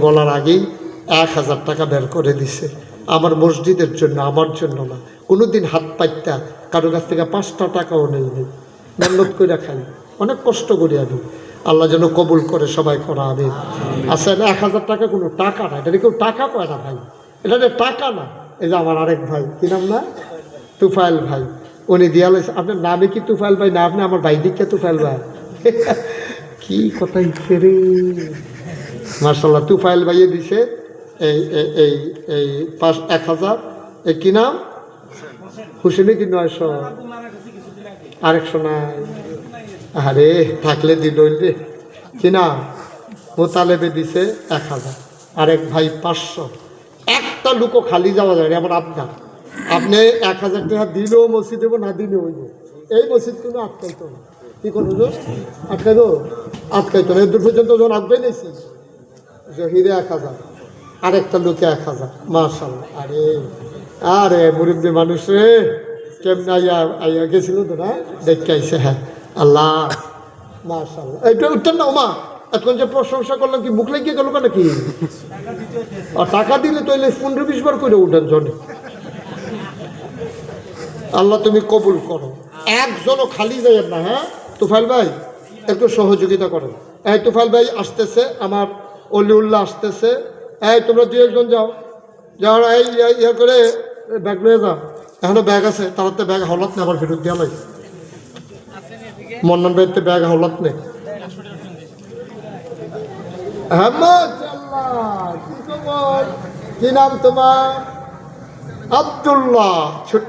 বলার আগেই 1000 টাকা বের করে দিছে আমার মসজিদের জন্য, আমার জন্য না। কোনোদিন হাত পাইতা কারো কাছ থেকে 5টা টাকাও নেই, মেহনত করে খাই, অনেক কষ্ট করি আমি। আল্লাহ যেন কবুল করে, সবাই করা আমি। আসলে 1000 টাকা কোনো টাকা না, এটা কেউ টাকা পায় না ভাই, এটা টাকা না। এই যে আমার আরেক ভাই, কি নাম না, তুফাইল ভাই, উনি দিয়াল। আপনার নামে কি তুফাইল ভাই না? আপনি আমার ভাই দিকে তুফাইল ভাই। কি কথা ইচ্ছে রে, মার্শাল্লাহ। তুফাইল ভাইয়ে দিছে এই এই এই 1000। এই কি নাম, হুসেনি কি 900, আরেকশো নাই। আরে থাকলে দিল রে। কি নাম, মোতালেবে দিছে 1000, আরেক ভাই 500। একটা লুকো খালি যাওয়া যায় আমার আপনার। আপনি 1000 টাকা দিলেও মসজিদ দেবো, না দিলেও হইব। এই মসজিদ কোনো আটকাইতো না। কি করবো গো, আটকাইতো? আটকাইতো না। এদূর পর্যন্ত যখন আটকাই নিয়েছি, জহিরে 1000, আরেকটা লোকে 1000। মাশাআল্লাহ। আরে আরে মুরিব্বি মানুষ রে, কেমন আইয়া আইয়া গেছিল তো না, দেখতে আইসে। হ্যাঁ আল্লাহ, মাশাআল্লাহ। এইটা উঠতেন না ওমা, এখন যে প্রশংসা করলাম কি মুখ লেগে গেল নাকি? আর টাকা দিলে তো 15-20 বার করে উঠেন জনে। আল্লাহ তুমি কবুল করো। একজনও খালি যাইয়েন না। হ্যাঁ তুফাইল ভাই, একটু সহযোগিতা করেন। এই তুফাইল ভাই আসতেছে, আমার অলিউল্লাহ আসতেছে। এই তোমরা 2-1 যাও, যাও এই ইয়ে করে ব্যাগ নিয়ে যাও। এখনো ব্যাগ আছে, তার ব্যাগ হলত নেই, আবার ফেরত দেওয়া লাগে। মন্নান ভাইতে ব্যাগ হলত নেই। হ্যাঁ কি খবর, কি নাম তোমার? আব্দুল্লাহ।